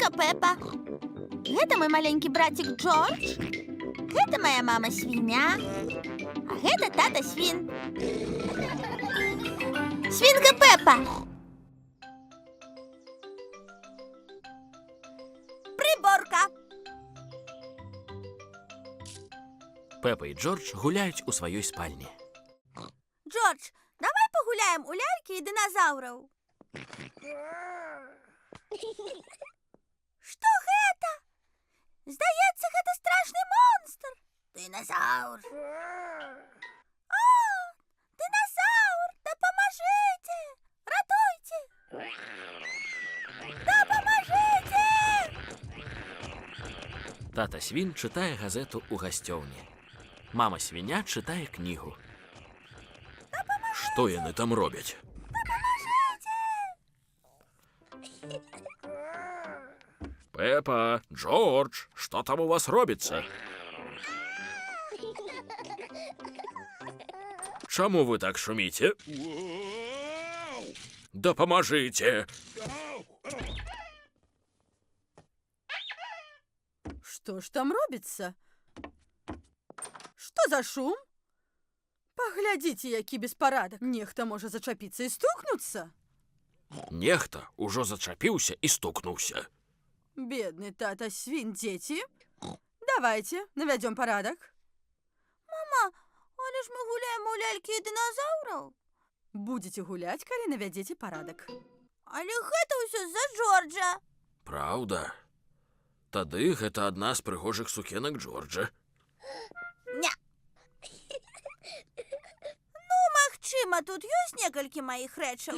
Свинка Пеппа. Гэта мой маленькі братик Джордж. Гэта моя мама свиня. А гэта тата свин. Свинка Пеппа. Приборка. Пепа і Джордж гуляють у своїй спальні. Джордж, давай погуляем у ляльки и динозавров. Что гэта? Здаецца, гэта страшны монстр. Динозавр. О, динозавр, дапамажыце! Ратуйце! Дапамажыце! Тата свін читає газету у гасцёўні. Мама свиня читає книгу. Що яны там робять? Пепа, Джордж, що там у вас робиться? Чому ви так шуміте? Допоможите! Что ж там робится? Что за шум? Поглядите, які беспарадак. Нехта можа зачапіцца і стукнуцца. Нехта ужо зачапіўся і стукнуўся. Бедный тата свин, дети. Давайте наведем порядок. Мама, але ж мы гуляем у ляльки и динозавров. Будете гулять, калі навядзеце парадак. Але гэта ўсё з-за Джорджа. Праўда? Тады гэта адна з прыгожых сукенак Джорджа. Не. Ну, магчыма, тут ёсць некалькі маіх рэчаў.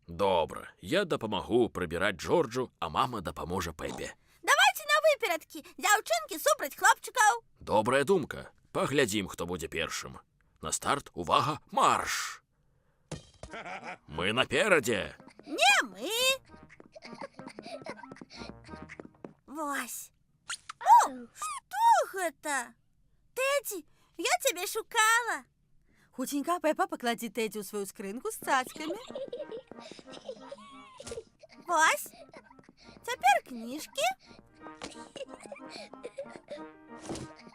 Добра, я дапамагу прыбіраць Джорджу, а мама дапаможа Пепе. Давайте на выперадкі. Дзяўчынкі супраць хлопчыкаў. Добрая думка. Паглядзім, хто будзе першым. На старт, увага, марш! Мы наперадзе! Не мы. Вось. О, што гэта? Тэдзі, я цябе шукала. Хутенька Пепа поклади Тедди ў свою скрынку з цацкамі. Вось. Цяпер кніжкі.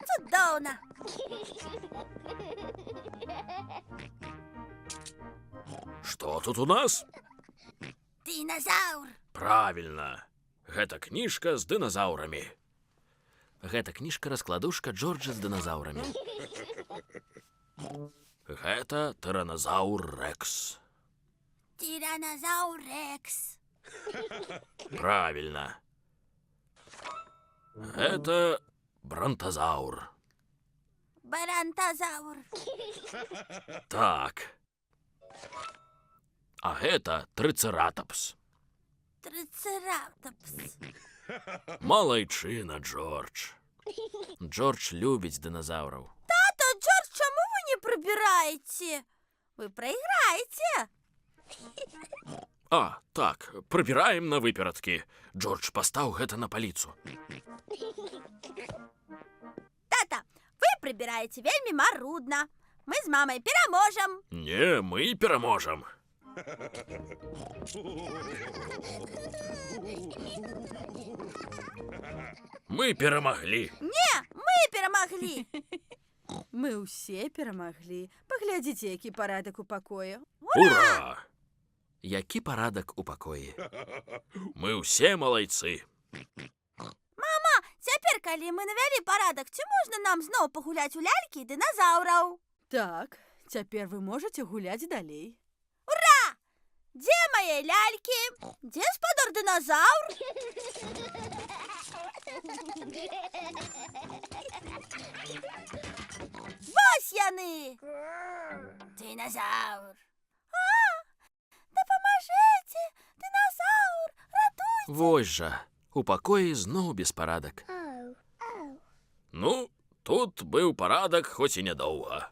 Цудоўна. Што тут у нас? Динозавр. Правільна. Гэта кніжка з дыназаўрамі. Гэта кніжка-раскладушка Джорджа з дыназаўрамі. Гэта тыраназаўр Рекс. Тиранозавр Рекс. Правильно. Это бронтозавр. Барантозавр. Так. А гэта трыцератапс. Трицератопс. Малайчына, Джордж. Джордж любіць дыназаўраў. Тато, Джордж, чаму вы не прибираете? Вы проиграете. А, так, прыбіраем на выперадкі. Джордж, пастаў гэта на паліцу. Тата, вы прибираете вельмі марудна. Мы з мамай пераможам. Не, мы пераможам. Мы перамаглі. Не, мы перамаглі. Мы ўсе перамаглі. Паглядзіце, які парадак у пакоі. Ура! Які парадак у пакоі. Мы ўсе малайцы. Мама, цяпер, калі мы навялі парадак, ці можна нам зноў пагуляць у лялькі і дыназаўраў? Так, цяпер вы можаце гуляць далей. Ура! Дзе мае лялькі? Дзе спадар дыназаўр? Вось яны! Динозавр. Дапамажыце! Динозавр! Ратуйце! Вось жа, у пакоі зноў беспарадак. Ну, тут быў парадак, хоць і нядоўга.